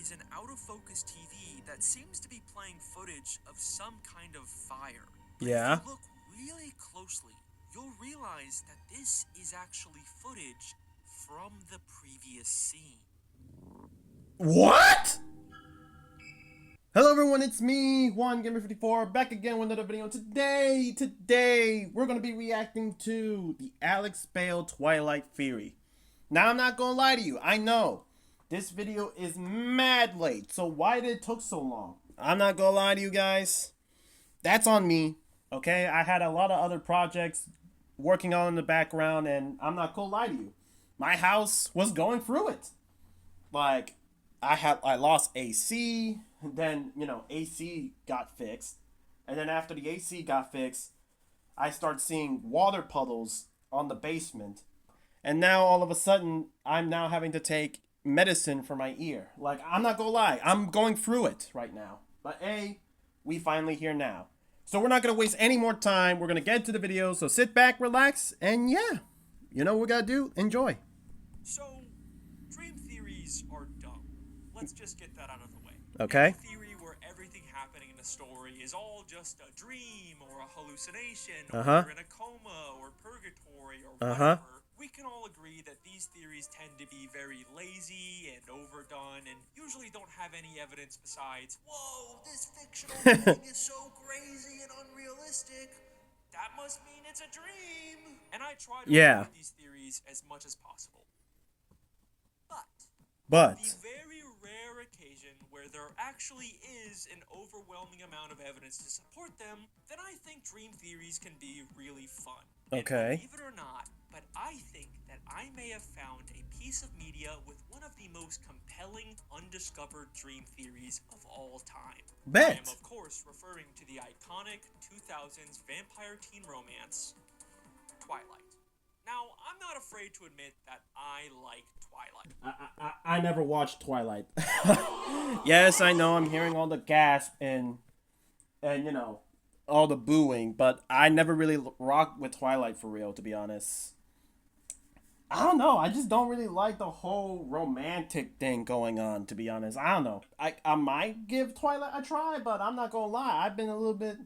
is an out-of-focus TV that seems to be playing footage of some kind of fire. But Yeah. if you look really closely, you'll realize that this is actually footage from the previous scene. What? Hello everyone, it's me, JUAN GAMER 54, back again with another video. Today, we're going to be reacting to the Bale Twilight theory. Now, I'm not going to lie to you, I know, this video is mad late, so why did it take so long? I'm not going to lie to you guys, that's on me, okay? I had a lot of other projects working on in the background, and I'm not going to lie to you. My house was going through it. Like, I lost AC, then, AC got fixed. And then after the AC got fixed, I started seeing water puddles on the basement. And now all of a sudden, I'm now having to take medicine for my ear. Like, I'm not gonna lie, I'm going through it right now. But we finally here now. So we're not gonna waste any more time. We're gonna get into the video. So sit back, relax, and yeah, you know what we gotta do? Enjoy. So, dream theories are dumb. Let's just get that out of the way. Okay. Any theory where everything happening in the story is all just a dream or a hallucination, or you're in a coma or purgatory or whatever, we can all agree that these theories tend to be very lazy and overdone and usually don't have any evidence besides, whoa, this fictional thing is so crazy and unrealistic. That must mean it's a dream. And I try to avoid these theories as much as possible. But the very rare occasion where there actually is an overwhelming amount of evidence to support them, then I think dream theories can be really fun. Okay. And believe it or not, but I think that I may have found a piece of media with one of the most compelling undiscovered dream theories of all time. Bet. I am, of course, referring to the iconic 2000s vampire teen romance, Twilight. Now, I'm not afraid to admit that I like Twilight. I never watched Twilight. Yes, I know I'm hearing all the gasp and all the booing, but I never really rocked with Twilight for real, to be honest. I don't know. I just don't really like the whole romantic thing going on, to be honest. I don't know. I might give Twilight a try, but I'm not gonna lie. I've been a little bit,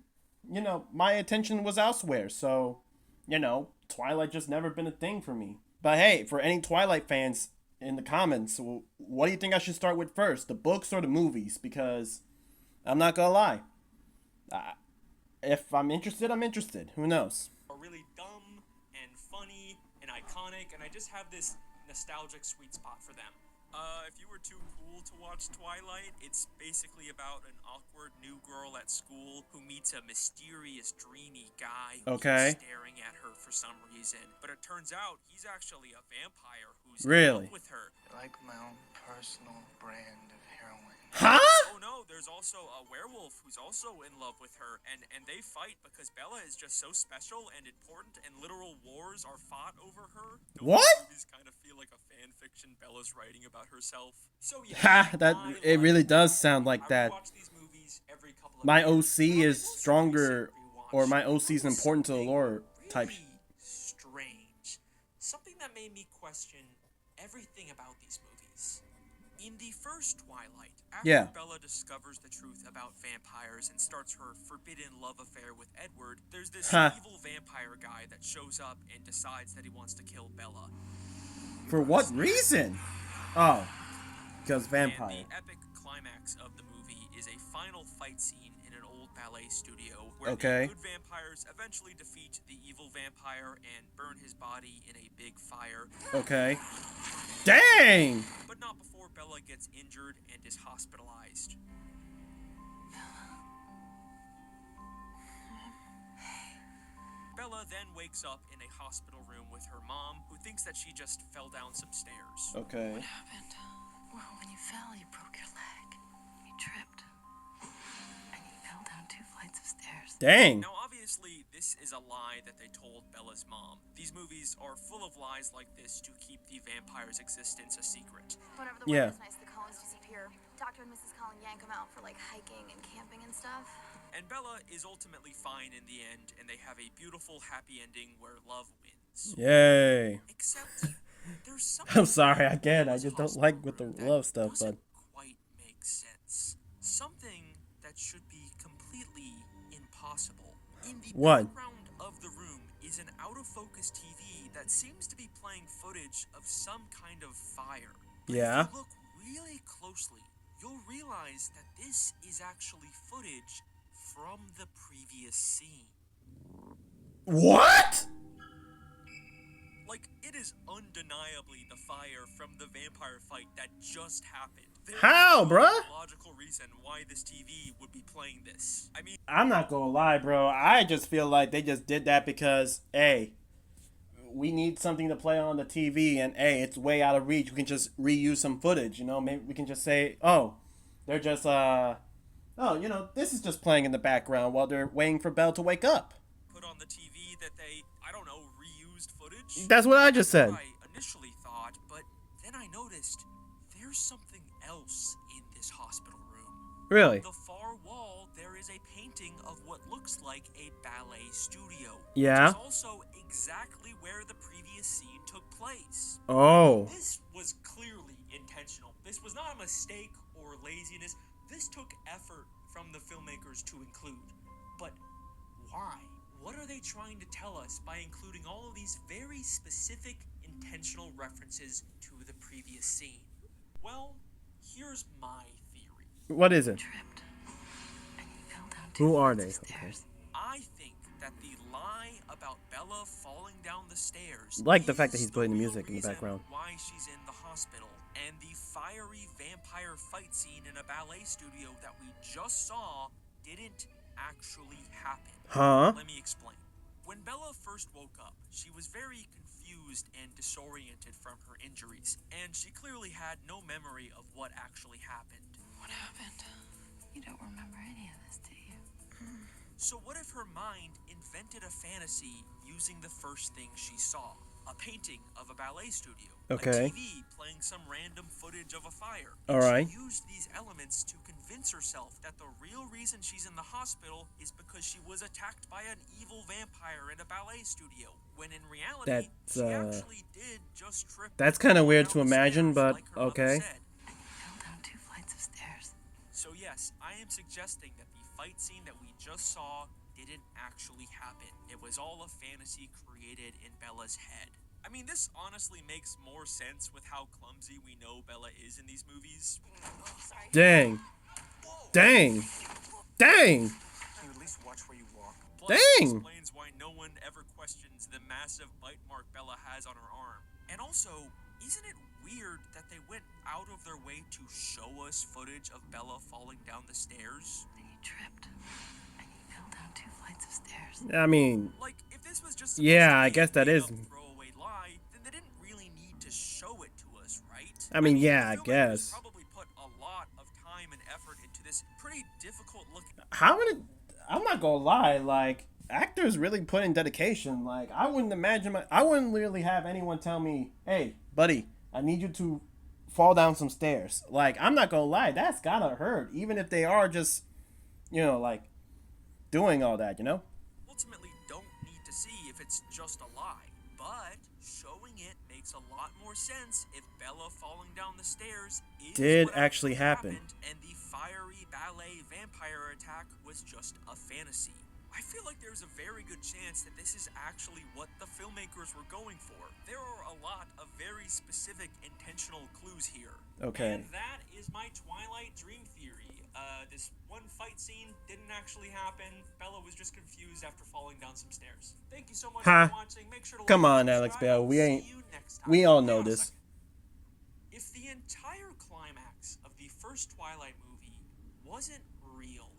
my attention was elsewhere, so, Twilight just never been a thing for me. But hey, for any Twilight fans in the comments, what do you think I should start with first, the books or the movies? Because I'm not gonna lie, if I'm interested, I'm interested. Who knows? Are really dumb and funny and iconic, and I just have this nostalgic sweet spot for them. If you were too cool to watch Twilight, it's basically about an awkward new girl at school who meets a mysterious, dreamy guy who's staring at her for some reason. But it turns out he's actually a vampire who's in love with her. Like my own personal brand of heroin. Huh? Oh no, there's also a werewolf who's also in love with her, and they fight because Bella is just so special and important, and literal wars are fought over her. What? Movies kind of feel like a fan fiction Bella's writing about herself. So yeah, it really does sound like that. My OC is stronger, or my OC is important to the lore type. Strange. Something that made me question everything about these movies. In the first Twilight, after Bella discovers the truth about vampires and starts her forbidden love affair with Edward, there's this evil vampire guy that shows up and decides that he wants to kill Bella. For what reason? Oh, because vampire. And the epic climax of the movie is a final fight scene in an old ballet studio where the good vampires eventually defeat the evil vampire and burn his body in a big fire. Okay. Dang! But not before Bella gets injured and is hospitalized. Bella then wakes up in a hospital room with her mom, who thinks that she just fell down some stairs. Okay. What happened? Well, when you fell, you broke your leg. You tripped. And you fell down 2 flights of stairs. Dang. Now, obviously, this is a lie that they told Bella's mom. These movies are full of lies like this to keep the vampire's existence a secret. Whenever the weather's nice, the Collins disappear. Dr. and Mrs. Collins yank them out for, like, hiking and camping and stuff. And Bella is ultimately fine in the end, and they have a beautiful, happy ending where love wins. Yay. Except, there's something I'm sorry, again, I just don't like with the love stuff, but quite make should be completely impossible. In the What? background of the room is an out-of-focus TV that seems to be playing footage of some kind of fire. But Yeah. if you look really closely, you'll realize that this is actually footage from the previous scene. What? Like, it is undeniably the fire from the vampire fight that just happened. There's How, no bruh? logical reason why this TV would be playing this. I mean, I'm not gonna lie, bro. I just feel like they just did that because, hey, we need something to play on the TV, and hey, it's way out of reach. We can just reuse some footage, you know? Maybe we can just say, oh, they're just, this is just playing in the background while they're waiting for Belle to wake up. put on the TV that they, I don't know, reused footage. That's what I just said. What I initially thought, but then I noticed there's something else in this hospital room. Really? The far wall, there is a painting of what looks like a ballet studio. Yeah? Which is also exactly where the previous scene took place. Oh. This was clearly intentional. This was not a mistake or laziness. This took effort from the filmmakers to include. But why? What are they trying to tell us by including all of these very specific, intentional references to the previous scene? Well, here's my theory. What is it? Tripped. And he fell down 2 Who are flights they? of stairs. I think that the lie about Bella falling down the stairs Like the fact that is he's playing the real music in the reason background. why she's in the hospital, and the fiery vampire fight scene in a ballet studio that we just saw didn't actually happen. Huh? Let me explain. When Bella first woke up, she was very confused and disoriented from her injuries, and she clearly had no memory of what actually happened. What happened? You don't remember any of this, do you? So what if her mind invented a fantasy using the first thing she saw? A painting of a ballet studio. Okay. A TV playing some random footage of a fire. All right. She used these elements to convince herself that the real reason she's in the hospital is because she was attacked by an evil vampire in a ballet studio. When in reality, That's, she actually did just trip. That's kind of weird to down the imagine, stairs but like her mother okay. said. And he fell down 2 flights of stairs. So yes, I am suggesting that the fight scene that we just saw didn't actually happen. It was all a fantasy created in Bella's head. I mean, this honestly makes more sense with how clumsy we know Bella is in these movies. Dang. Dang. Dang. You at least watch where you walk. Plus, it Dang. explains why no one ever questions the massive bite mark Bella has on her arm. And also, isn't it weird that they went out of their way to show us footage of Bella falling down the stairs? Then he tripped. And he fell down 2 flights of stairs. I mean, Like, if this was just Yeah, supposed to I be guess a that is- made-up throwaway lie, then they didn't really need to show it to us, right? I mean, yeah, the I filmmakers guess. Probably put a lot of time and effort into this pretty difficult looking. how many? I'm not gonna lie. Like, actors really put in dedication. Like, I wouldn't imagine. I wouldn't really have anyone tell me, "Hey, buddy, I need you to fall down some stairs." Like, I'm not gonna lie. That's gotta hurt, even if they are just, like, doing all that. Ultimately don't need to see if it's just a lie, but showing it makes a lot more sense if Bella falling down the stairs Did what actually happen. happened, and the fiery ballet vampire attack was just a fantasy. I feel like there's a very good chance that this is actually what the filmmakers were going for. There are a lot of very specific intentional clues here. Okay. And that is my Twilight dream theory. This one fight scene didn't actually happen. Bella was just confused after falling down some stairs. Thank you so much Huh. for watching. Make sure to Come like on, and Alex subscribe. Bale. I'll We see ain't- you next time. we all Hang know on a this. second. If the entire climax of the first Twilight movie wasn't real,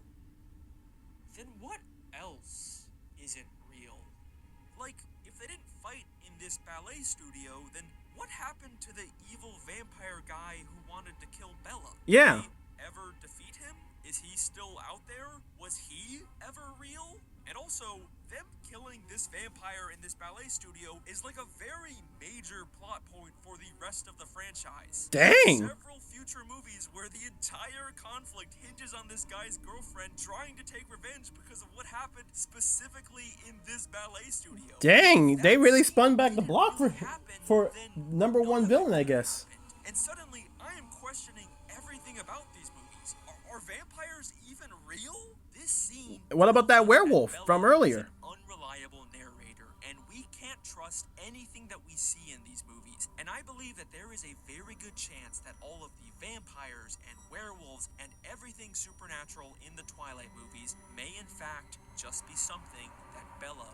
then what else isn't real? Like, if they didn't fight in this ballet studio, then what happened to the evil vampire guy who wanted to kill Bella? Yeah. Did they ever defeat him? Is he still out there? Was he ever real? And also, them killing this vampire in this ballet studio is like a very major plot point for the rest of the franchise. Dang. Several future movies where the entire conflict hinges on this guy's girlfriend trying to take revenge because of what happened specifically in this ballet studio. Dang, they That really scene spun back the didn't block really for happen, for then number none one of it villain, I would've guess. happened. And suddenly, I am questioning everything about these movies. Are vampires vampires even real? This scene. What about that tells us werewolf Bella from is earlier? an unreliable narrator, and we can't trust anything that we see in these movies. And I believe that there is a very good chance that all of the vampires and werewolves and everything supernatural in the Twilight movies may in fact just be something that Bella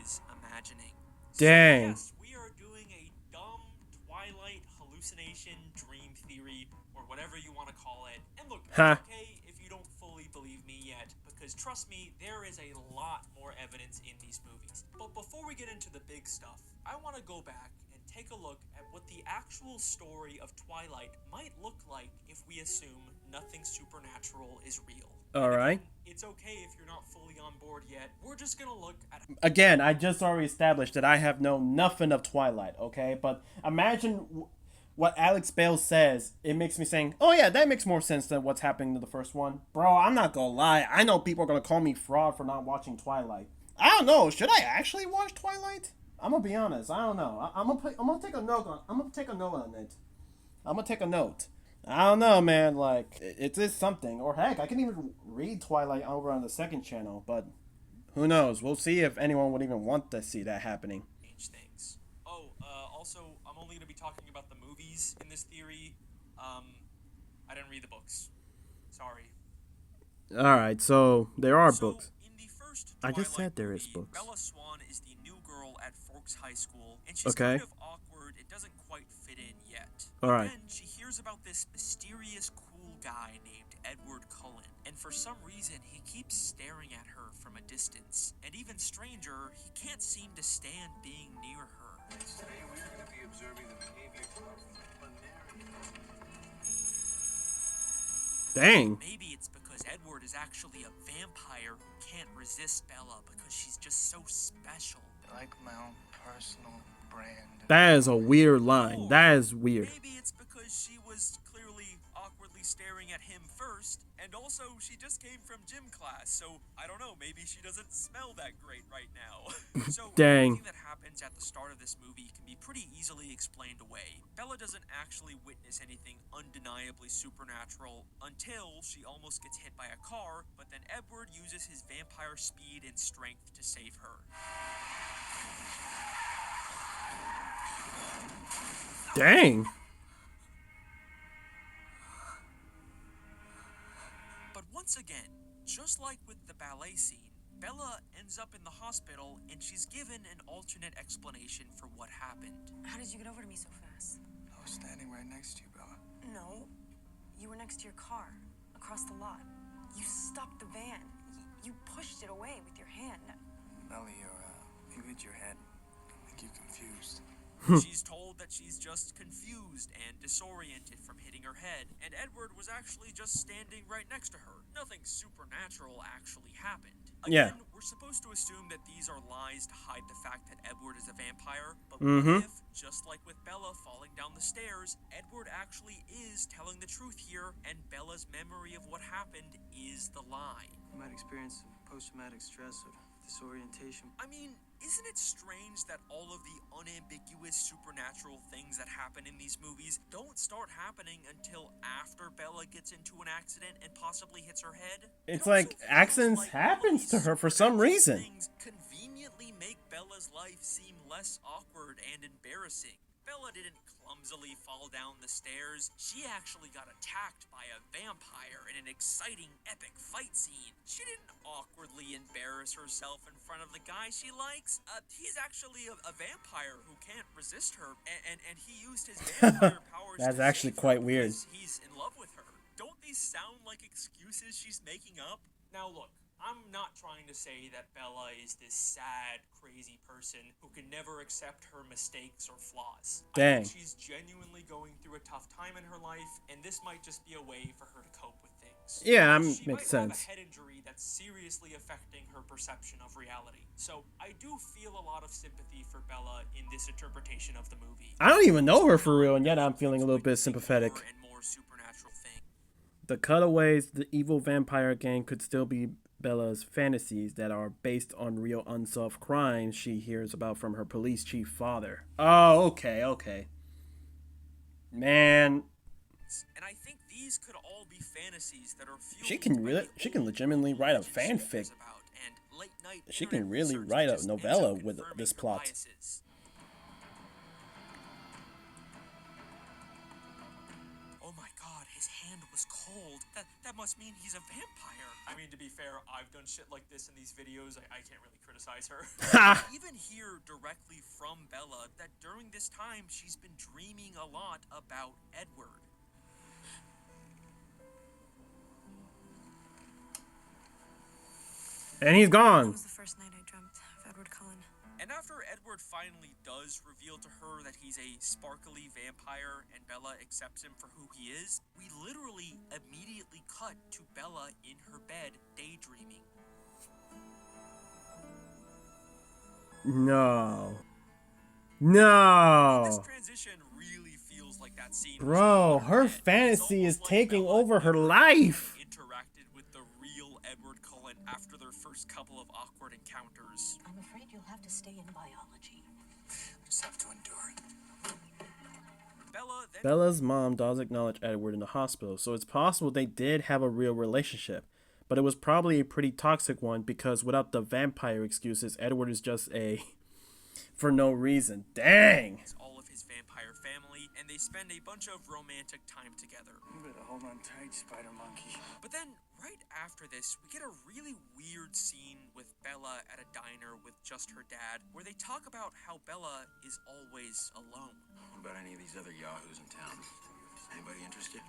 is imagining. Dang. So yes, we are doing a dumb Twilight hallucination dream theory, or whatever you want to call it. And look, it's Huh. okay if you don't fully believe me yet, because trust me, there is a lot more evidence in these movies. But before we get into the big stuff, I want to go back and take a look at what the actual story of Twilight might look like if we assume nothing supernatural is real. All right. Again, it's okay if you're not fully on board yet. We're just gonna look at. Again, I just already established that I have known nothing of Twilight, okay? But imagine what Alex Bale says. It makes me saying, oh yeah, that makes more sense than what's happening to the first one. Bro, I'm not gonna lie. I know people are gonna call me fraud for not watching Twilight. I don't know. Should I actually watch Twilight? I'm gonna be honest. I don't know. I'm gonna take a note on. I'm gonna take a note on it. I'm gonna take a note. I don't know, man. Like, it is something. Or heck, I can even read Twilight over on the second channel. But who knows? We'll see if anyone would even want to see that happening. Change things. Oh, also, I'm only gonna be talking about the movies in this theory. I didn't read the books. Sorry. All right, so there are So, books. in the first I just Twilight said there is movie, books. Bella Swan is the new girl at Forks High School, and she's Okay. kind of awkward. It doesn't quite fit in yet. All right. Then she hears about this mysterious cool guy named Edward Cullen, and for some reason he keeps staring at her from a distance. And even stranger, he can't seem to stand being near her. Today we're going to be observing the behavior of planarians. Dang. Maybe it's because Edward is actually a vampire who can't resist Bella because she's just so special. Like my own personal brand. That is a weird line. That is weird. Maybe it's because she was clearly awkwardly staring at him first, and also she just came from gym class, so I don't know, maybe she doesn't smell that great right now. So Dang. everything that happens at the start of this movie can be pretty easily explained away. Bella doesn't actually witness anything undeniably supernatural until she almost gets hit by a car, but then Edward uses his vampire speed and strength to save her. Dang. But once again, just like with the ballet scene, Bella ends up in the hospital and she's given an alternate explanation for what happened. How did you get over to me so fast? I was standing right next to you, Bella. No, you were next to your car, across the lot. You stopped the van. You pushed it away with your hand. Bella, you hit your head. I think you're confused. She's told that she's just confused and disoriented from hitting her head, and Edward was actually just standing right next to her. Nothing supernatural actually happened. Again, we're supposed to assume that these are lies to hide the fact that Edward is a vampire, but what if, just like with Bella falling down the stairs, Edward actually is telling the truth here, and Bella's memory of what happened is the lie? You might experience some post-traumatic stress or disorientation. I mean, isn't it strange that all of the unambiguous supernatural things that happen in these movies don't start happening until after Bella gets into an accident and possibly hits her head? It's It also like feels accidents like all happens to these her for some supernatural reason. Things conveniently make Bella's life seem less awkward and embarrassing. Bella didn't clumsily fall down the stairs. She actually got attacked by a vampire in an exciting, epic fight scene. She didn't awkwardly embarrass herself in front of the guy she likes. He's actually a vampire who can't resist her, and he used his vampire powers. That's to actually save her quite weird. because he's in love with her. Don't these sound like excuses she's making up? Now look, I'm not trying to say that Bella is this sad, crazy person who can never accept her mistakes or flaws. I Dang. think she's genuinely going through a tough time in her life, and this might just be a way for her to cope with things. Yeah, She makes might have sense. a head injury that's seriously affecting her perception of reality. So I do feel a lot of sympathy for Bella in this interpretation of the movie. I don't even know her for real, and yet I'm feeling a little bit sympathetic. More and more supernatural things. The cutaways, the evil vampire gang could still be Bella's fantasies that are based on real unsolved crimes she hears about from her police chief father. Oh, okay. Man, things. And I think these could all be fantasies that are fueled She can by really, the she can old legitimately write a religion she fanfic. cares about, and late-night She internet can really research write a just ends novella up with confirming this her plot. biases. Oh my god, his hand was cold. That must mean he's a vampire. I mean, to be fair, I've done shit like this in these videos. I can't really criticize her. Ha! We even hear directly from Bella that during this time she's been dreaming a lot about Edward. And he's That gone. was the first night I dreamt of Edward Cullen. And after Edward finally does reveal to her that he's a sparkly vampire and Bella accepts him for who he is, we literally immediately cut to Bella in her bed daydreaming. No. This No. transition really feels like that scene. Bro, was in her bed. fantasy It's is almost like taking Bella over her never life. interacted with the real Edward Cullen after their first couple of awkward encounters. I'm afraid you'll have to stay in biology. Just have to endure it. Bella then Bella's mom does acknowledge Edward in the hospital, so it's possible they did have a real relationship. But it was probably a pretty toxic one because without the vampire excuses, Edward is just a for no reason. Dang. all of his vampire family, and they spend a bunch of romantic time together. You better hold on tight, Spider Monkey. But then, right after this, we get a really weird scene with Bella at a diner with just her dad, where they talk about how Bella is always alone. What about any of these other yahoos in town? Anybody interested?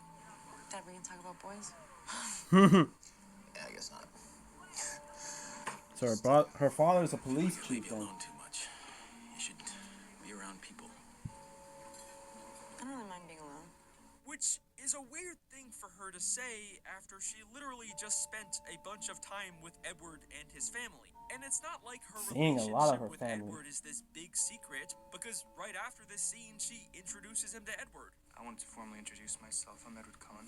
Dad, we can talk about boys? Yeah, I guess not. So her father is a police You leave chief you then. alone too much. You should be around people. I don't really mind being alone. Which is a weird thing for her to say after she literally just spent a bunch of time with Edward and his family. And it's not like her Seeing a lot of relationship her with family. Edward is this big secret, because right after this scene, she introduces him to Edward. I want to formally introduce myself. I'm Edward Cullen.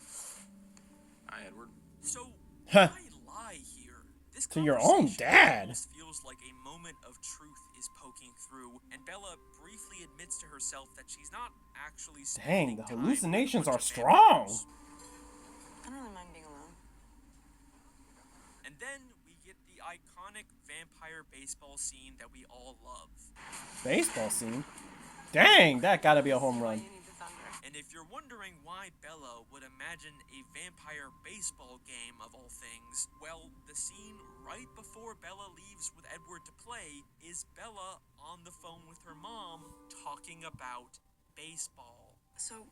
Hi, Edward. So, Huh. why lie here? This To your own conversation dad. almost feels like a moment of truth is poking through, and Bella briefly admits to herself that she's not actually Dang, spending the time hallucinations with a are bunch of strong. vampires. I don't really mind being alone. And then we get the iconic vampire baseball scene that we all love. Baseball scene? Dang, that gotta be a home Why run. you need the thunder. And if you're wondering why Bella would imagine a vampire baseball game of all things, well, the scene right before Bella leaves with Edward to play is Bella on the phone with her mom talking about baseball. So,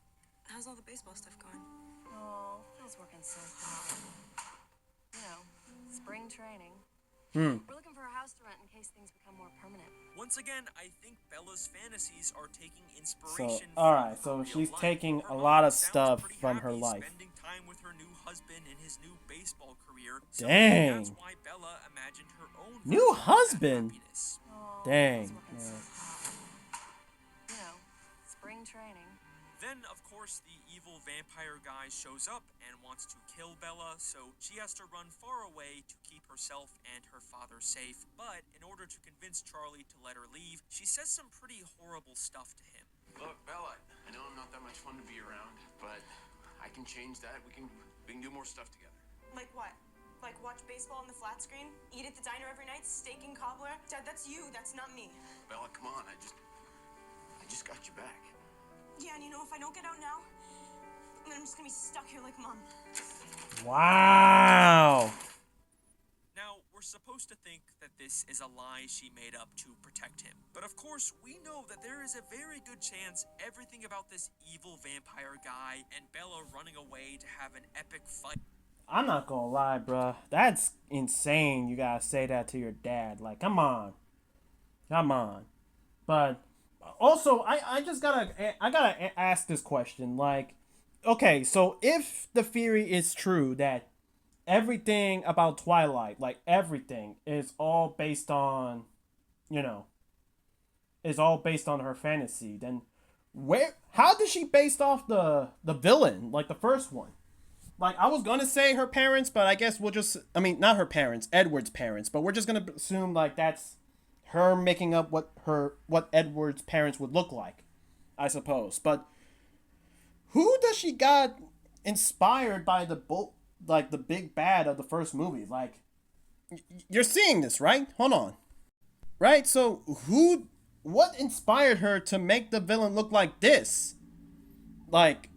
how's all the baseball stuff going? Oh, Phil's working so hard. You know, spring training. Hmm. We're looking for a house to rent in case things become more permanent. Once again, I think Bella's fantasies are taking So, inspiration alright, from her so real she's life. taking Her a mom lot of sounds stuff pretty from her happy life. spending time with her new husband in his new baseball career. So Dang. that's why Bella imagined her own New version of that husband? happiness. Oh, Dang. Phil's working so Yeah. hard. You know, spring training. Then, of course, the evil vampire guy shows up and wants to kill Bella, so she has to run far away to keep herself and her father safe. But in order to convince Charlie to let her leave, she says some pretty horrible stuff to him. Look, Bella, I know I'm not that much fun to be around, but I can change that. We can do more stuff together. Like what? Like watch baseball on the flat screen? Eat at the diner every night? Steak and cobbler? Dad, that's you. That's not me. Bella, come on. I just got you back. Yeah, and you know, if I don't get out now, then I'm just gonna be stuck here like Mom. Wow. Now, we're supposed to think that this is a lie she made up to protect him. But of course, we know that there is a very good chance everything about this evil vampire guy and Bella running away to have an epic fight I'm not gonna lie, bruh. That's insane. You gotta say that to your dad. Like, come on. Come on. But also, I gotta ask this question. Like, okay, so if the theory is true that everything about Twilight, like everything, is all based on, is all based on her fantasy, then how did she based off the villain, like the first one? Like, I was gonna say her parents, but I guess not her parents, Edward's parents, but we're just gonna assume, like, that's her making up what Edward's parents would look like, I suppose. But who does she got inspired by the big bad of the first movie. Like, you're seeing this, right? Hold on. Right? So what inspired her to make the villain look like this? Like,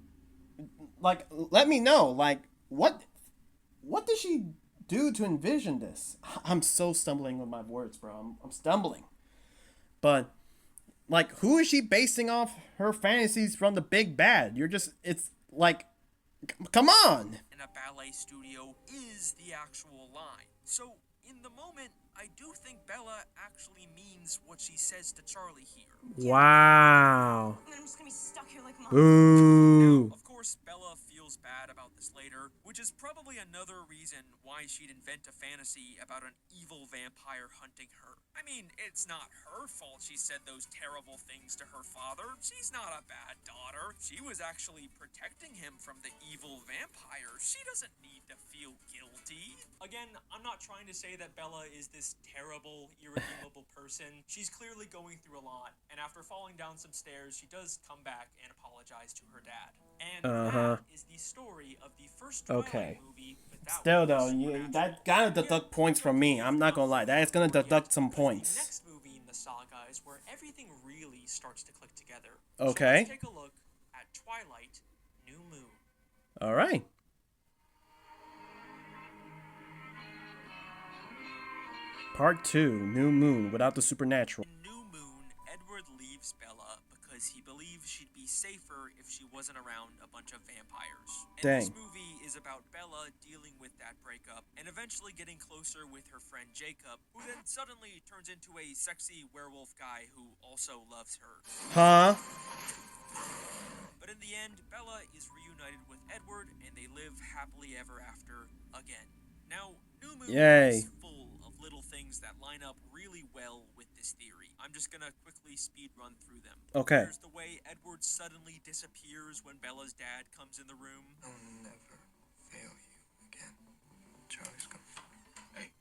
let me know. Like, what did she do to envision this? I'm so stumbling with my words, bro. I'm stumbling. But, like, who is she basing off her fantasies from the big bad? It's like, come on. In a ballet studio is the actual line. So, in the moment, I do think Bella actually means what she says to Charlie here. Wow. And I'm just gonna be stuck here like mom. Boo. Now, of course, Bella feels bad about this later, which is probably another reason why she'd invent a fantasy about an evil vampire hunting her. I mean, it's not her fault she said those terrible things to her father. She's not a bad daughter. She was actually protecting him from the evil vampire. She doesn't need to feel guilty. Again, I'm not trying to say that Bella is this terrible, irredeemable person. She's clearly going through a lot, and after falling down some stairs, she does come back and apologize to her dad. And that is the story of the first Twilight movie. Still though, that gotta deduct points from me. I'm not gonna lie, that is gonna deduct some The points. next movie in the saga is where everything really starts to click together. Okay. So let's take a look at Twilight, New Moon. All right. Part 2, New Moon, without the supernatural. In New Moon, Edward leaves Bella because he believes she'd be safer if she wasn't around a bunch of vampires. And this Dang. movie is about Bella dealing with that breakup and eventually getting closer with her friend Jacob, who then suddenly turns into a sexy werewolf guy who also loves her. Huh? But in the end, Bella is reunited with Edward and they live happily ever after again. Now, New Moon Yay. is full of little things that line up really well with this theory. I'm just gonna quickly speed run through them. Okay. There's the way Edward suddenly disappears when Bella's dad comes in the room. I'll never fail you again. Charlie's coming. Hey.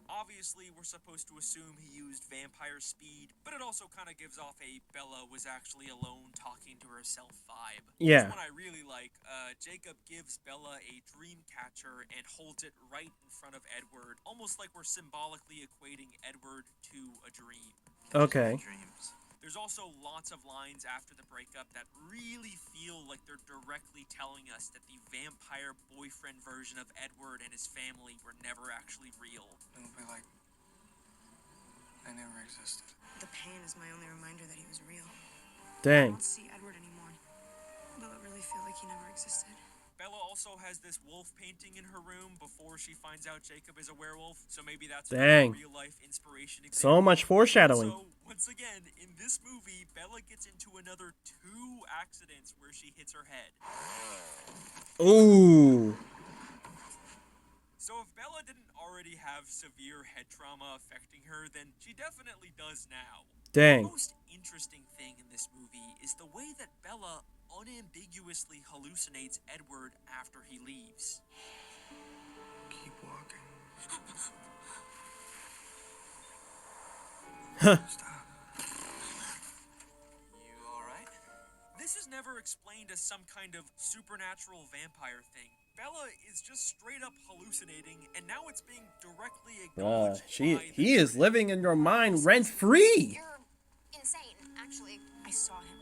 Obviously, we're supposed to assume he used vampire speed, but it also kind of gives off a Bella was actually alone talking to herself vibe. Yeah. This one I really like. Jacob gives Bella a dream catcher and holds it right in front of Edward, almost like we're symbolically equating Edward to a dream. Okay. Dreams. There's also lots of lines after the breakup that really feel like they're directly telling us that the vampire boyfriend version of Edward and his family were never actually real. It'll be like I never existed. The pain is my only reminder that he was real. I Dang. don't see Edward anymore. Will it really feel like he never existed? Bella also has this wolf painting in her room before she finds out Jacob is a werewolf, so maybe that's Dang. a real-life inspiration example. So much foreshadowing. So, once again, in this movie, Bella gets into another 2 accidents where she hits her head. Ooh. So if Bella didn't already have severe head trauma affecting her, then she definitely does now. Dang. The most interesting thing in this movie is the way that Bella unambiguously hallucinates Edward after he leaves. Keep walking. Stop. You alright? This is never explained as some kind of supernatural vampire thing. Bella is just straight up hallucinating, and now it's being directly acknowledged by He is living in your mind rent free. You're insane, actually. I saw him.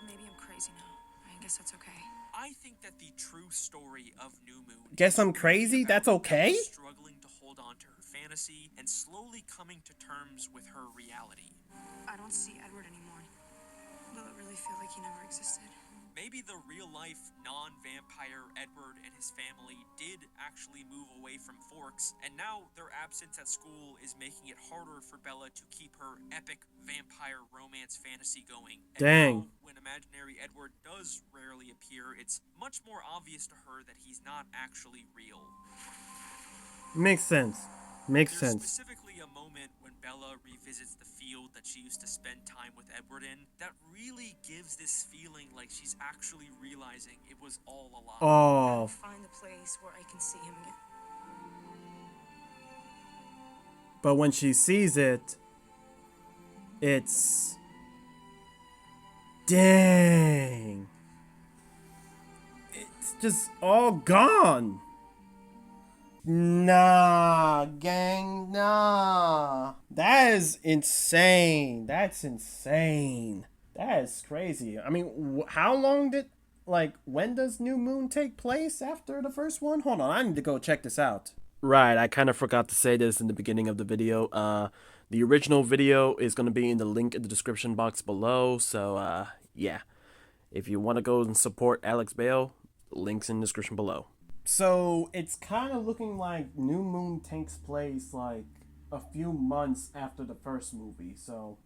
Maybe I'm crazy now. I guess that's okay. I think that the true story of New Moon. Guess I'm crazy? That's okay? Struggling to hold on to her fantasy and slowly coming to terms with her reality. I don't see Edward anymore. Will it really feel like he never existed? Maybe the real-life, non-vampire Edward and his family did actually move away from Forks, and now their absence at school is making it harder for Bella to keep her epic vampire romance fantasy going. And Dang. now, when imaginary Edward does rarely appear, it's much more obvious to her that he's not actually real. Makes sense. Makes There's sense. specifically a moment when Bella revisits the field that she used to spend time with Edward in that really gives this feeling like she's actually realizing it was all a lie. Oh, Find the place where I can see him again. but when she sees it, it's... Dang. just all gone. Nah, gang, nah. That is insane. That's insane. That is crazy. I mean, how long did, like, when does New Moon take place after the first one? Hold on, I need to go check this out. Right, I kind of forgot to say this in the beginning of the video. The original video is going to be in the link in the description box below. So, yeah. If you want to go and support Alex Bale, links in the description below. So it's kind of looking like New Moon takes place like a few months after the first movie. So,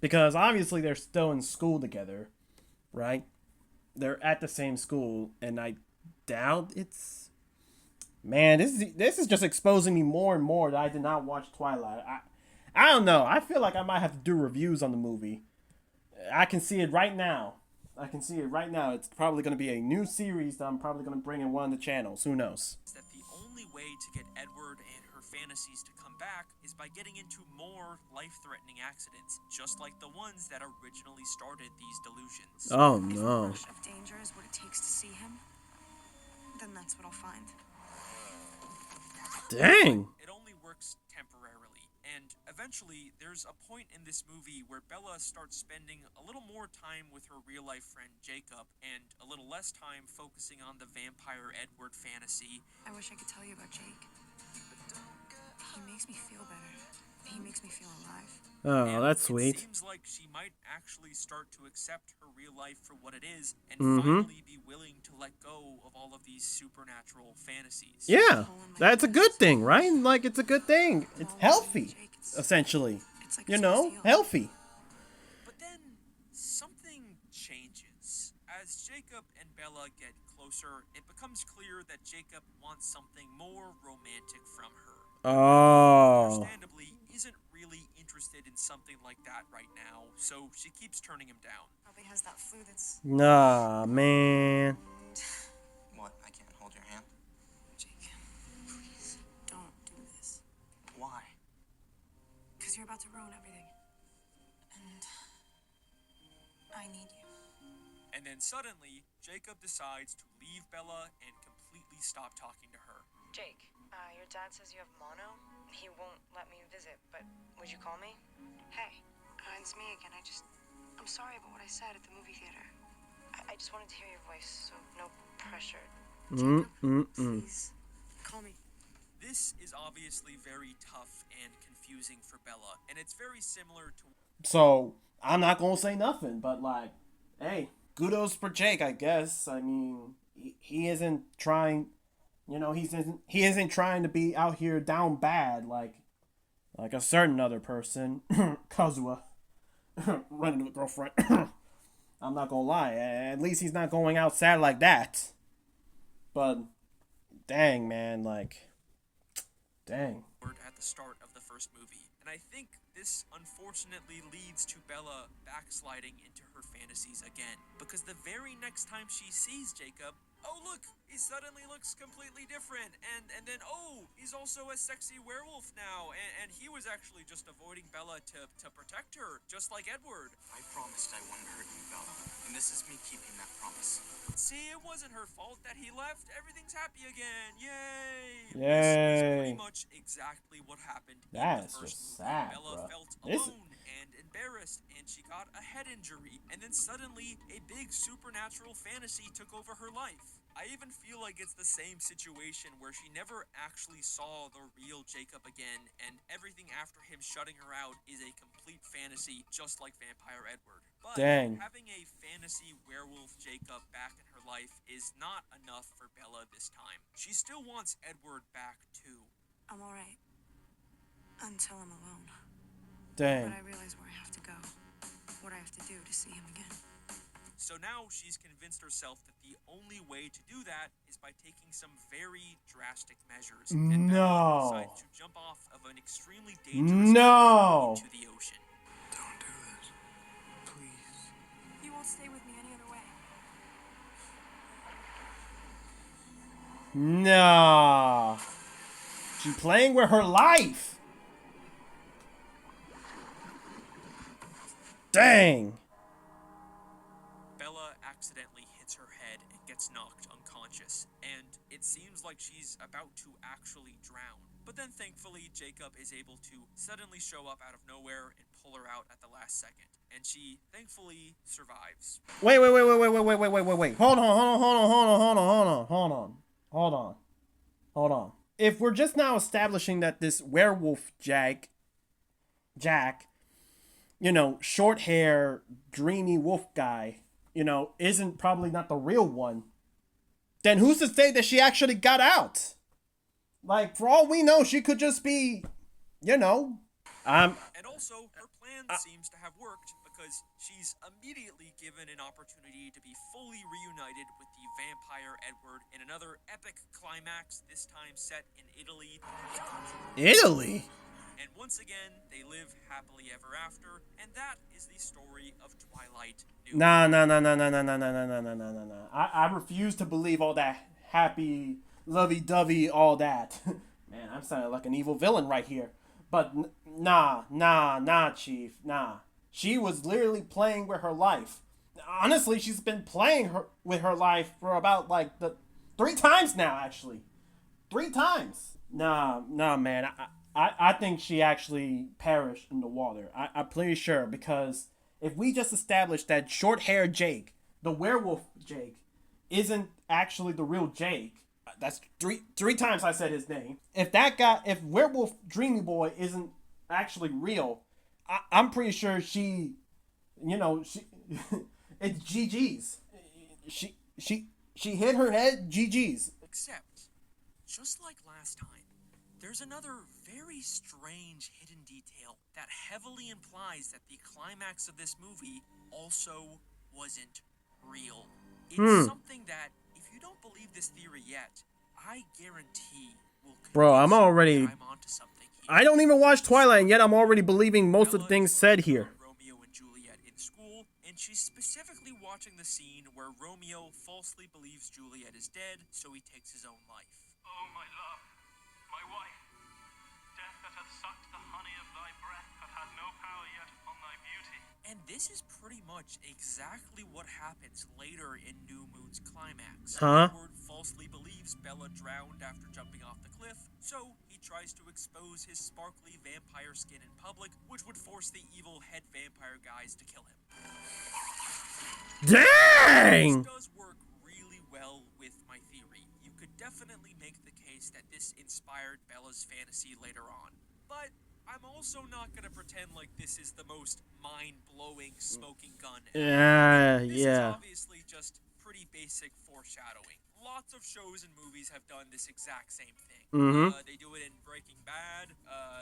because obviously they're still in school together, right? They're at the same school, and I doubt it's. Man, this is just exposing me more and more that I did not watch Twilight. I don't know. I feel like I might have to do reviews on the movie. I can see it right now. It's probably going to be a new series that I'm probably going to bring in one of the channels. Who knows? That the only way to get Edward and her fantasies to come back is by getting into more life-threatening accidents, just like the ones that originally started these delusions. Oh no. If danger is what it takes to see him, then that's what I'll find. Dang. It only works temporarily, and eventually there's a point in this movie where Bella starts spending a little more time with her real-life friend Jacob and a little less time focusing on the vampire Edward fantasy. I wish I could tell you about Jake. He makes me feel better. He makes me feel alive. Oh, And that's It sweet. seems like she might actually start to accept her real life for what it is and Mm-hmm. finally be willing to let go of all of these supernatural fantasies. Yeah, that's a good thing, right? Like, it's a good thing. It's healthy, essentially. It's like You it's know, supposed to heal. healthy. But then something changes. As Jacob and Bella get closer, it becomes clear that Jacob wants something more romantic from her. Oh. Understandably, isn't really interested in something like that right now, so she keeps turning him down. Probably has that flu that's. Nah, man. What? I can't hold your hand? Jake, please don't do this. Why? Because you're about to ruin everything. And I need you. And then suddenly, Jacob decides to leave Bella and completely stop talking to her. Jake, your dad says you have mono. He won't let me visit, but would you call me? Hey, it's me again. I'm sorry about what I said at the movie theater. I just wanted to hear your voice, so no pressure. Please, call me. This is obviously very tough and confusing for Bella, and it's very similar to So, I'm not gonna say nothing, but like, hey, kudos for Jake, I guess. I mean, he isn't trying, you know, he isn't trying to be out here down bad like a certain other person, Kazuha, running with a girlfriend. I'm not gonna lie, at least he's not going out sad like that. But, dang, man, like, dang. at the start of the first movie. And I think this unfortunately leads to Bella backsliding into her fantasies again. Because the very next time she sees Jacob, oh look, he suddenly looks completely different. And then, oh, he's also a sexy werewolf now. And he was actually just avoiding Bella to protect her, just like Edward. I promised I wouldn't hurt you, Bella. And this is me keeping that promise. See, it wasn't her fault that he left. Everything's happy again. Yay! Yay. This is pretty much exactly what happened in the That's first just movie. sad, Bella bro. felt This- alone and embarrassed, and she got a head injury. And then suddenly, a big supernatural fantasy took over her life. I even feel like it's the same situation where she never actually saw the real Jacob again, and everything after him shutting her out is a complete fantasy, just like Vampire Edward. But Dang. having a fantasy werewolf Jacob back in her life is not enough for Bella this time. She still wants Edward back too. I'm alright. Until I'm alone. Dang. But I realize where I have to go. What I have to do to see him again. So now she's convinced herself that the only way to do that is by taking some very drastic measures. And Bella No. decides to jump off of an extremely dangerous No. into the ocean. Don't do this. Please. You won't stay with me any other way. Nah. She playing with her life. Dang. Bella accidentally hits her head and gets knocked unconscious. it seems like she's about to actually drown. But then thankfully, Jacob is able to suddenly show up out of nowhere and pull her out at the last second. And she thankfully survives. Wait. Hold on. If we're just now establishing that this werewolf Jack, you know, short hair, dreamy wolf guy, you know, isn't probably not the real one, then who's to say that she actually got out? Like, for all we know, she could just be, you know, And also, her plan seems to have worked because she's immediately given an opportunity to be fully reunited with the vampire Edward in another epic climax, this time set in Italy. Italy? And once again, they live happily ever after, and that is the story of Twilight. Nah. I refuse to believe all that happy, lovey-dovey, all that. Man, I'm sounding like an evil villain right here. But nah, Chief, nah. She was literally playing with her life. Honestly, she's been playing with her life for about, like, the 3 times now, actually. 3 times. Nah, man. I think she actually perished in the water. I'm pretty sure, because if we just established that short-haired Jake, the werewolf Jake, isn't actually the real Jake, that's three times I said his name. If werewolf Dreamy Boy isn't actually real, I'm pretty sure she, you know, it's GG's. She hit her head, GG's. Except, just like last time, there's another very strange hidden detail that heavily implies that the climax of this movie also wasn't real. It's something that, if you don't believe this theory yet, I guarantee will Bro, I'm already... I'm onto something here. I don't even watch Twilight, and yet I'm already believing most of the things said here. Romeo and Juliet in school, and she's specifically watching the scene where Romeo falsely believes Juliet is dead, so he takes his own life. Oh, my love, my wife, death that hath sucked the honey of thy breath hath had no power yet upon thy beauty. And this is pretty much exactly what happens later in New Moon's climax. Huh? Edward falsely believes Bella drowned after jumping off the cliff, so he tries to expose his sparkly vampire skin in public, which would force the evil head vampire guys to kill him. Dang! This does work really well with my theory. You could definitely make the case that this inspired Bella's fantasy later on. But I'm also not going to pretend like this is the most mind-blowing smoking gun ever. This is obviously just pretty basic foreshadowing. Lots of shows and movies have done this exact same thing. They do it in Breaking Bad.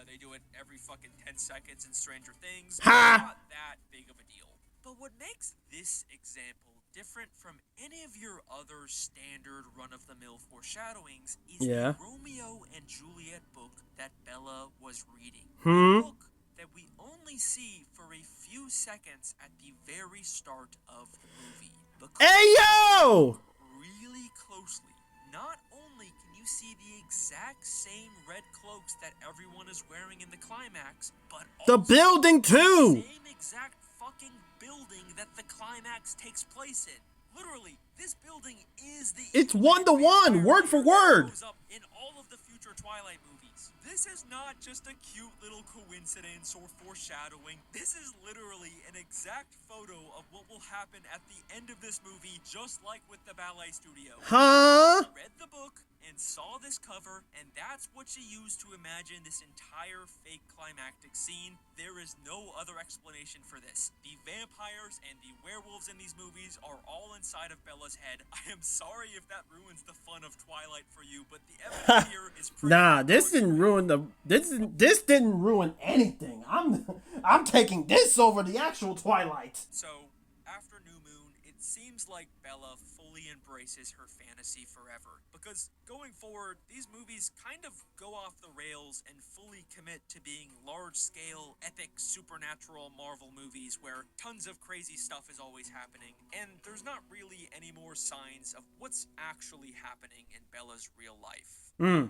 They do it every fucking 10 seconds in Stranger Things. Ha! Not that big of a deal. But what makes this example different from any of your other standard run-of-the-mill foreshadowings is the Romeo and Juliet book that Bella was reading. A book that we only see for a few seconds at the very start of the movie. Ayo! Really closely, not only can you see the exact same red cloaks that everyone is wearing in the climax, but The also building too! the same exact fucking building that the climax takes place in. Literally, this building is the... It's 1-to-1, word for word! ...goes up in all of the future Twilight movies. This is not just a cute little coincidence or foreshadowing. This is literally an exact photo of what will happen at the end of this movie, just like with the ballet studio. Huh? Read the book and saw this cover, and that's what she used to imagine this entire fake climactic scene. There is no other explanation for this. The vampires and the werewolves in these movies are all inside of Bella's head. I am sorry if that ruins the fun of Twilight for you, but the evidence here is pretty... Nah, this didn't ruin this didn't ruin anything. I'm taking this over the actual Twilight. So, after New Moon, it seems like Bella fully embraces her fantasy forever. Because going forward, these movies kind of go off the rails and fully commit to being large-scale, epic, supernatural Marvel movies where tons of crazy stuff is always happening, and there's not really any more signs of what's actually happening in Bella's real life.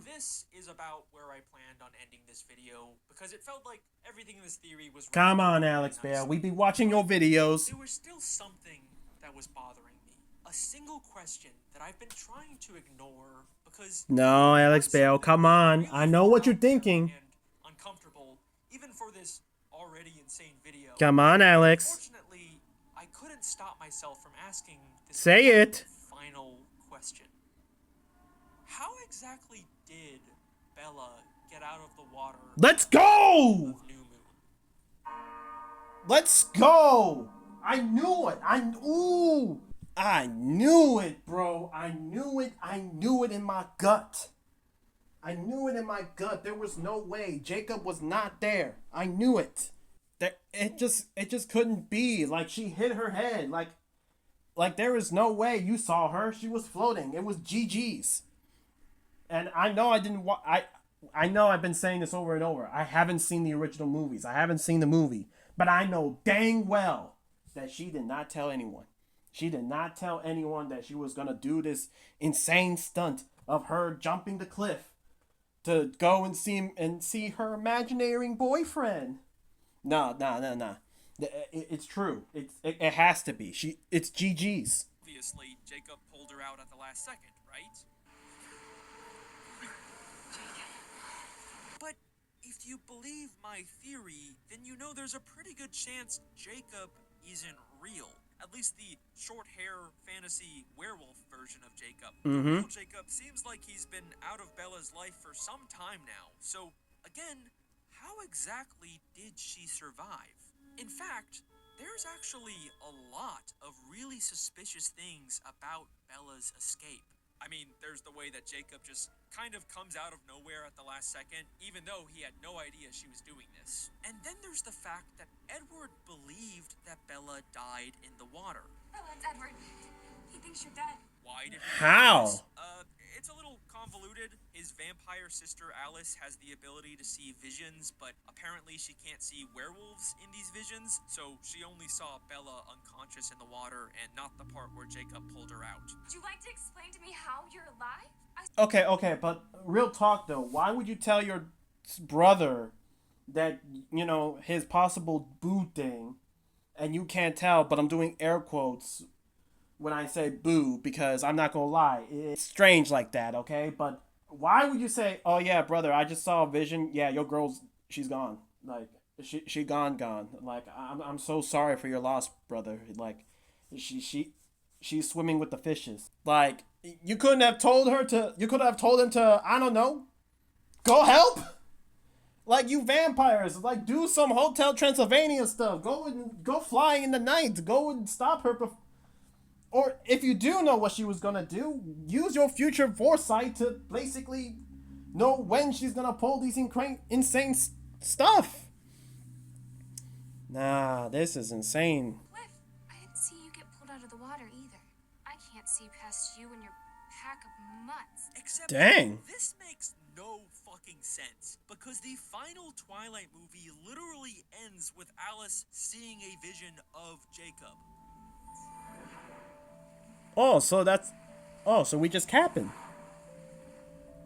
This is about where I planned on ending this video, because it felt like everything in this theory was... Come on, Alex Bale. We be watching your videos. There was still something that was bothering me. a single question that I've been trying to ignore because No, Alex Bale, come on. I know what you're thinking. and uncomfortable, even for this already insane video. Come on, Alex. Unfortunately, I couldn't stop myself from asking this Say it. final question. How exactly did Bella get out of the water? Let's go! Of New Moon? Let's go! I knew it. I knew it, bro. I knew it. I knew it in my gut. I knew it in my gut. There was no way. Jacob was not there. I knew it. That it just couldn't be. Like, she hit her head. Like there is no way you saw her. She was floating. It was GG's. And I know I didn't I know I've been saying this over and over. I haven't seen the original movies. I haven't seen the movie. But I know dang well that she did not tell anyone. She did not tell anyone that she was going to do this insane stunt of her jumping the cliff to go and see her imaginary boyfriend. No. It's true. It has to be. It's GG's. Obviously, Jacob pulled her out at the last second, right? But if you believe my theory, then you know there's a pretty good chance Jacob isn't real. At least the short hair fantasy werewolf version of Jacob. The real Jacob seems like he's been out of Bella's life for some time now. So, again, how exactly did she survive? In fact, there's actually a lot of really suspicious things about Bella's escape. I mean, there's the way that Jacob just kind of comes out of nowhere at the last second, even though he had no idea she was doing this. And then there's the fact that Edward believed that Bella died in the water. Bella, it's Edward. He thinks you're dead. Why did How? It's a little convoluted. His vampire sister Alice has the ability to see visions, but apparently she can't see werewolves in these visions, so she only saw Bella unconscious in the water and not the part where Jacob pulled her out. Would you like to explain to me how you're alive? Okay, but real talk though, why would you tell your brother that, you know, his possible boo thing, and you can't tell, but I'm doing air quotes when I say boo, because I'm not gonna lie, it's strange like that, okay? But why would you say, oh yeah, brother, I just saw a vision, yeah, your girl's, she's gone, like, she gone, like, I'm so sorry for your loss, brother, like, she's swimming with the fishes, like, you couldn't have told him to, I don't know, go help? Like, you vampires, like, do some Hotel Transylvania stuff, go flying in the night, go and stop her before. Or if you do know what she was gonna do, use your future foresight to basically know when she's gonna pull these insane stuff. Nah, this is insane. Cliff, I didn't see you get pulled out of the water either. I can't see past you and your pack of mutts. Except Dang. this makes no fucking sense, because the final Twilight movie literally ends with Alice seeing a vision of Jacob. So we just capping.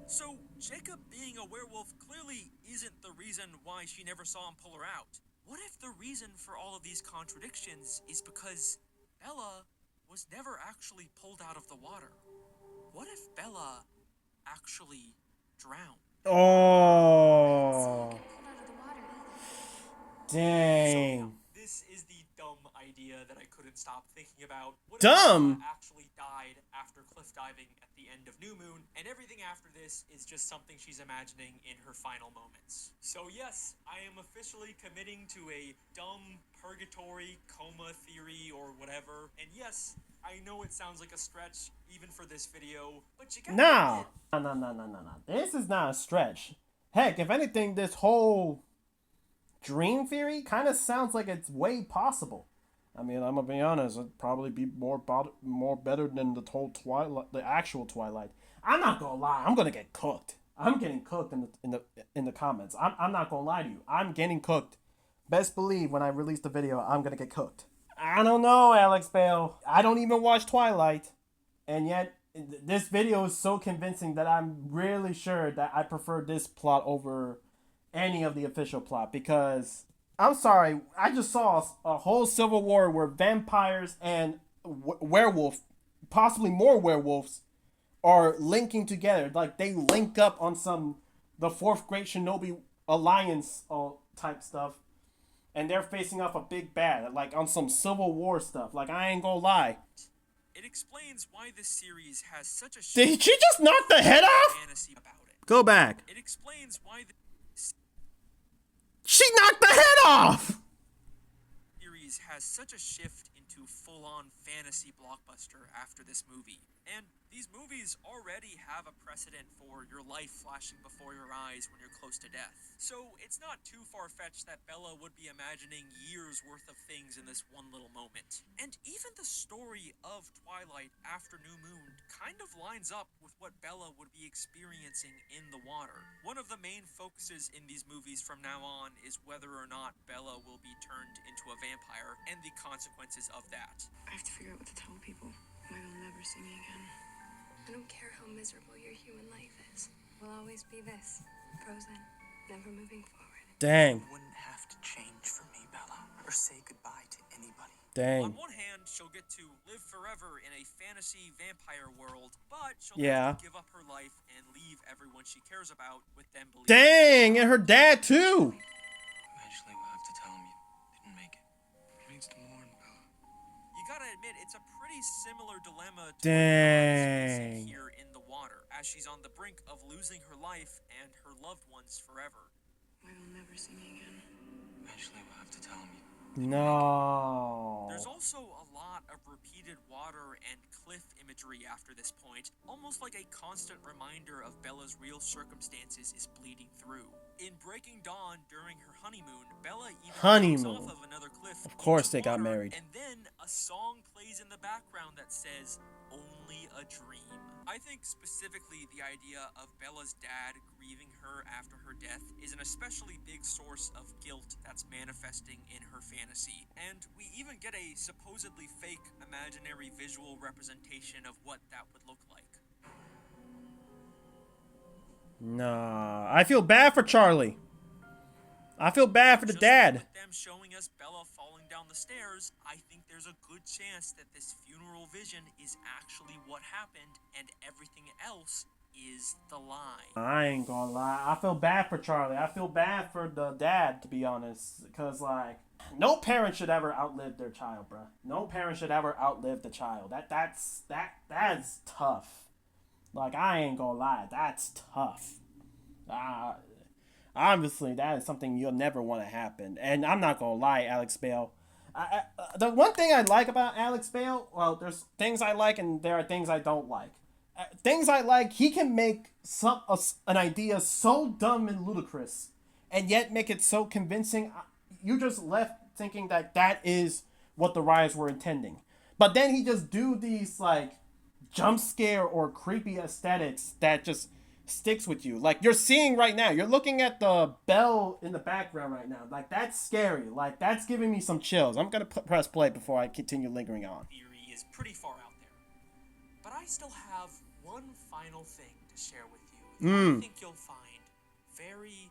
So, Jacob being a werewolf clearly isn't the reason why she never saw him pull her out. What if the reason for all of these contradictions is because Bella was never actually pulled out of the water? What if Bella actually drowned? Oh. Get pulled out of the water either. Dang. This is the dumb idea that I couldn't stop thinking about. What Dumb? if Bella actually died after cliff diving at the end of New Moon, and everything after this is just something she's imagining in her final moments? So yes, I am officially committing to a dumb purgatory coma theory or whatever. And yes, I know it sounds like a stretch even for this video, but you gotta No. admit, No. This is not a stretch. Heck, if anything, this whole dream theory kind of sounds like it's way possible. I mean, I'm gonna be honest, it'd probably be more better than the whole Twilight, the actual Twilight. I'm not gonna lie, I'm gonna get cooked. I'm getting cooked in the comments. I'm not gonna lie to you. I'm getting cooked. Best believe when I release the video, I'm gonna get cooked. I don't know, Alex Bale. I don't even watch Twilight, and yet this video is so convincing that I'm really sure that I prefer this plot over any of the official plot, because I'm sorry, I just saw a whole civil war where vampires and werewolf possibly more werewolves are linking together. Like they link up on some the fourth great Shinobi alliance type stuff, and they're facing off a big bad, like on some Civil War stuff. Like I ain't gonna lie. It explains why this series has such a Did she just knock the head off? fantasy about it. Go back. It explains why the She knocked the head off. series has such a shift into full-on fantasy blockbuster after this movie. And these movies already have a precedent for your life flashing before your eyes when you're close to death. So it's not too far-fetched that Bella would be imagining years worth of things in this one little moment. And even the story of Twilight after New Moon kind of lines up with what Bella would be experiencing in the water. One of the main focuses in these movies from now on is whether or not Bella will be turned into a vampire and the consequences of that. I have to figure out what to tell people. Why they'll never see me again. I don't care how miserable your human life is. We'll always be this. Frozen. Never moving forward. Dang. You wouldn't have to change for me, Bella, or say goodbye to anybody. Dang. On one hand, she'll get to live forever in a fantasy vampire world, but she'll have to give up her life and leave everyone she cares about with them believing. Dang, and her dad too. Eventually, we'll have to tell him you didn't make it. He needs to mourn, Bella. You gotta admit, it's a pretty similar dilemma to Dang. here in the water, as she's on the brink of losing her life and her loved ones forever. Why they'll never see me again. Eventually, we'll have to tell him you. No. There's also a lot of repeated water and cliff imagery after this point, almost like a constant reminder of Bella's real circumstances is bleeding through. In Breaking Dawn during her honeymoon, Bella even jumps off of another cliff. Of course into they got water, married. And then a song plays in the background that says, "Only a dream." I think specifically the idea of Bella's dad grieving her after her death is an especially big source of guilt that's manifesting in her fantasy. And we even get a supposedly fake imaginary visual representation of what that would look like. Nah. I feel bad for Charlie. I feel bad for the Just dad. with them showing us Bella falling down the stairs, I think there's a good chance that this funeral vision is actually what happened and everything else is the lie. I ain't gonna lie. I feel bad for Charlie. I feel bad for the dad, to be honest. Because, like, no parent should ever outlive their child, bruh. No parent should ever outlive the child. That's tough. Like, I ain't gonna lie. That's tough. Obviously, that is something you'll never want to happen. And I'm not gonna lie, Alex Bale. The one thing I like about Alex Bale, well, there's things I like and there are things I don't like. Things I like, he can make an idea so dumb and ludicrous, and yet make it so convincing. You just left thinking that that is what the writers were intending. But then he just do these like jump scare or creepy aesthetics that just sticks with you. Like you're seeing right now, you're looking at the bell in the background right now. Like that's scary. Like that's giving me some chills. I'm gonna press play before I continue lingering on. Theory is pretty far out there, but I still have one final thing to share with you that I think you'll find very,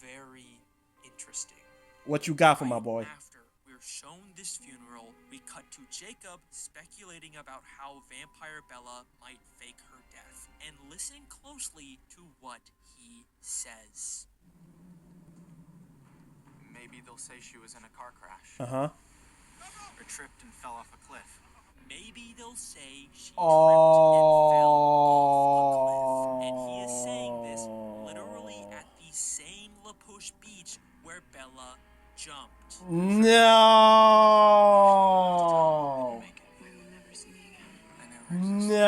very interesting. What you got for my boy? After we're shown this funeral, we cut to Jacob speculating about how Vampire Bella might fake her death, and listen closely to what he says. Maybe they'll say she was in a car crash. Uh-huh. Or tripped and fell off a cliff. Maybe they'll say she tripped and fell off a cliff. Oh. And he is saying this literally at the same La Push beach where Bella jumped. No. Why they'll never see me again. No.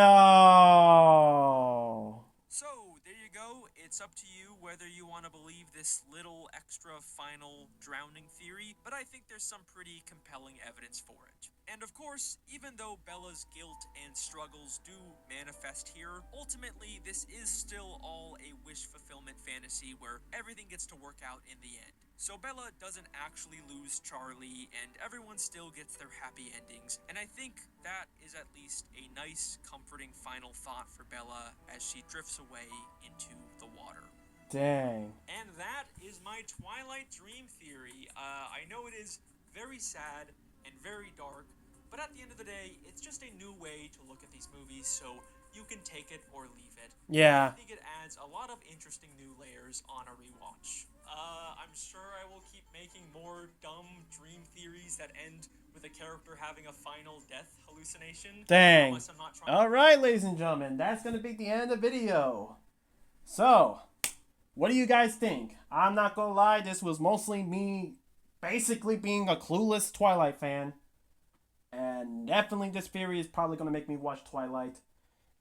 So, there you go. It's up to you whether you want to believe this little extra final drowning theory, but I think there's some pretty compelling evidence for it. And of course, even though Bella's guilt and struggles do manifest here, ultimately this is still all a wish fulfillment fantasy where everything gets to work out in the end. So Bella doesn't actually lose Charlie, and everyone still gets their happy endings, and I think that is at least a nice, comforting final thought for Bella as she drifts away into the water. Dang. And that is my Twilight dream theory. I know it is very sad and very dark, But at the end of the day, it's just a new way to look at these movies, so you can take it or leave it. Yeah. I think it adds a lot of interesting new layers on a rewatch. I'm sure I will keep making more dumb dream theories that end with a character having a final death hallucination. Dang. I'm not trying Alright, ladies and gentlemen, that's going to be the end of the video. So, what do you guys think? I'm not going to lie, this was mostly me basically being a clueless Twilight fan. And definitely this theory is probably going to make me watch Twilight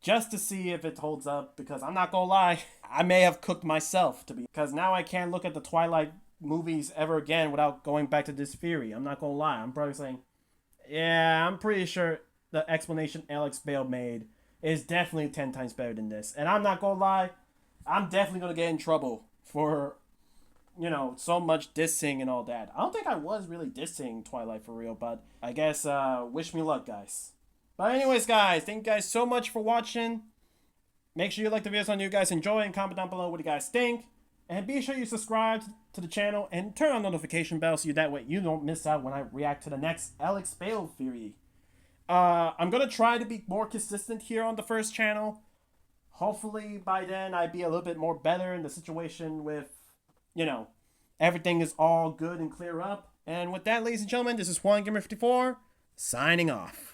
just to see if it holds up, because I'm not going to lie, I may have cooked myself because now I can't look at the Twilight movies ever again without going back to this theory. I'm not going to lie. I'm probably saying, yeah, I'm pretty sure the explanation Alex Bale made is definitely 10 times better than this. And I'm not going to lie, I'm definitely going to get in trouble for, you know, so much dissing and all that. I don't think I was really dissing Twilight for real, but I guess wish me luck, guys. But anyways, guys, thank you guys so much for watching. Make sure you like the videos on you guys enjoy and comment down below what you guys think. And be sure you subscribe to the channel and turn on notification bell so that way you don't miss out when I react to the next Alex Bale theory. I'm going to try to be more consistent here on the first channel. Hopefully by then I'd be a little bit more better in the situation with, you know, everything is all good and clear up. And with that, ladies and gentlemen, this is JUAN Gamer 54 signing off.